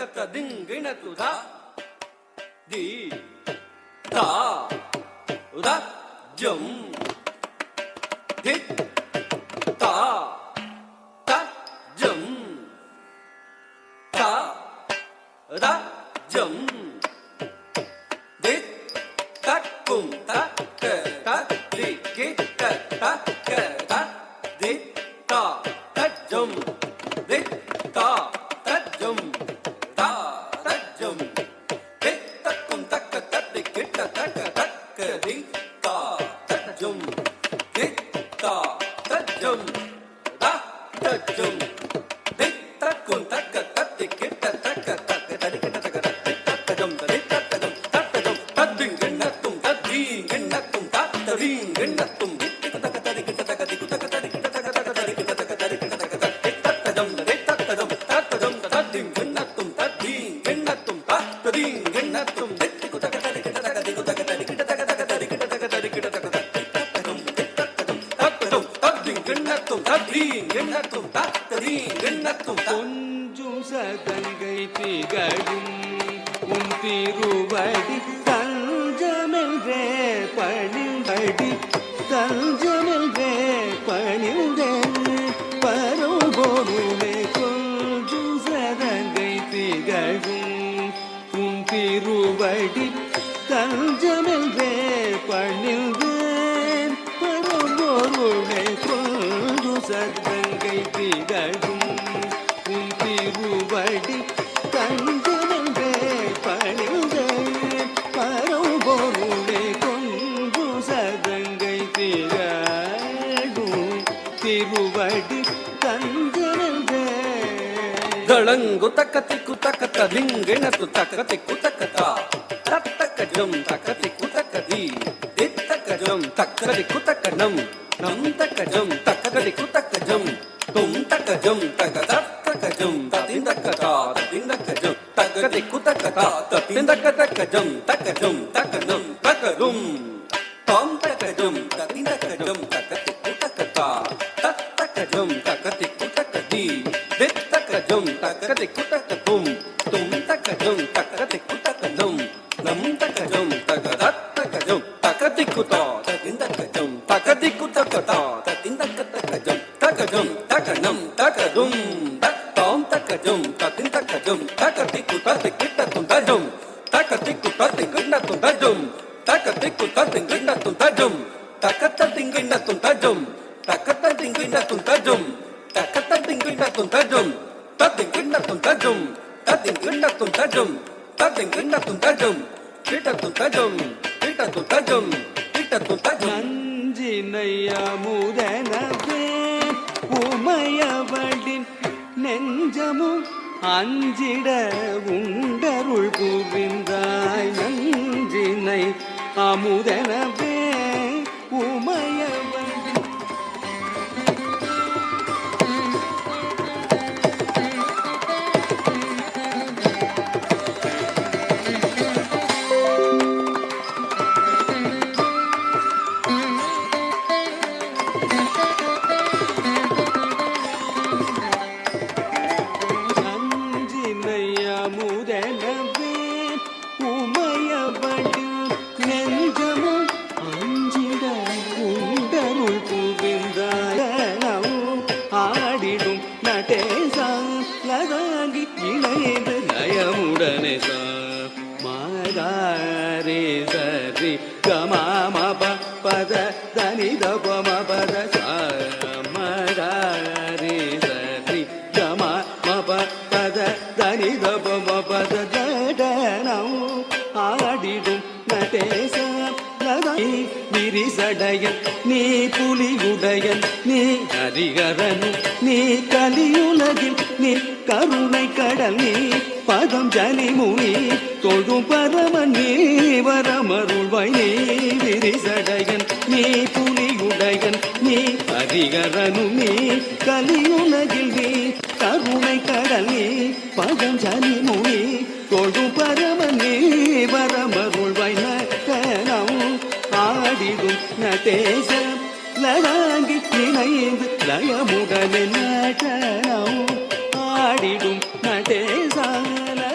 Dinggina tu da di da da jum di da da jum da da jum di da kum da ke da di ki ke da ke da di da da jum di da da jum கொஞ்சும் சதங்கை திகழும் உன் திருவடி தஞ்சமென்றே பணிந்தடி தஞ்சமென்றே பணிந்தே பரம்பொருளே கொஞ்சும் சதங்கை திகழும் உன் திருவடி தஞ்சமென்றே பணிந்தேன் பரம்பொருளே கொஞ்சும் சதங்கை திகழும் உன் திருவடி தஞ்சமென்றே பணிந்தேன் பரம்பொருளே கொஞ்சு சதங்கை திகழும் திருவடி தஞ்சமென்றே தளங்கு தக்கத்தி குத்தக்கத்த லிங்கின துத்தக்கத்தி குத்தக்கத்தா தத்தக்கஜம் தக்கத்தி குத்தக்கதி தித்தக்கஜம் தக்கதி குத்தக்கணம் நம் தக்கஜம் தக்கதி குத்தக்கஜம் தும் தக்கஜம் தக்கதக்கஜம் ததிந்தக்கதா ததிந்தக்கஜம் தக்கதி குத்தக்கதா ததிந்தக்கதக்கஜம் தக்கஜம் தக்கணம் தக்கரும் தாம் தக்கஜம் ததிந்தக்கஜம் தக்கதி குத்தக்கதா தத்தக்கஜம் தக்கதி குத்தக்கதி தித்தக்கஜம் தக்கதி குத்தக்கதும் தும் தக்கஜம் தக்கதி குத்தக்கணம் நம் தக்கஜம் தக்கதக்கஜம் தக்கதி குத்தா ததிந்தக்கஜம் தக்கதி குத்தக்கதா ததிந்தக்கதக்கஜம் தக்கஜம் தக்கணம் தக்கதும் தத்தாம் தக்கஜம் ததிந்தக்கஜம் தக்கதி குத்ததி கிட்டதும் தஜம் தக்கதி குத்ததி கிண்ணதும் தஜம் தக்கதி குத்ததி கிண்ணதும் தஜம் தக்கதி கிண்ணதும் தஜம் தக்கதி கிண்ணதும் தஜம் தக்கதி கிண்ணதும் தஜம் ததி கிண்ணதும் தஜம் ததி கிண்ணதும் தஜம் ததி கிண்ணதும் தஜம் கிட்டதும் தஜம் கிட்டதும் தஜம் கிட்டதும் தஜம் நஞ்சினையமுதனவே உமையவளின் நெஞ்சமும் அஞ்சிட உண்டருள் புரிந்தாய் நஞ்சினை அமுதனவே உமையவளின் முதனவே உமையவளின் நெஞ்சமும் அஞ்சிட உண்டருள் புவிந்தாயும் ஆடிடும் நடேசம் லதாங்கி இணைந்து நயமுடனே மாதாரே சரி கமாமப பத தனித பமபத மாதாரே சரி கமாமப பத தனித பமபத ஜடனம் ஆடிடும் நடேசம் விரிசடையன் நீ புலியுடையன் நீ ஹரிகரனும் நீ கலியுலகில் நீ கருணை கடல் நீ பதம் ஜனிமுனி தொழும் பரமன் நீ வரமருள்வாய் நீ விரிசடையன் நீ புலியுடையன் நீ ஹரிகரனும் நீ கலியுலகில் நீ கருணை கடல் நீ பதம் ஜனிமுனி தொழும் பரமன் நீ வரமருள்வாய் நகனம் ஆடிடும் நடேசம் லடாங்கி இணைந்து லயமுடனே நடனம்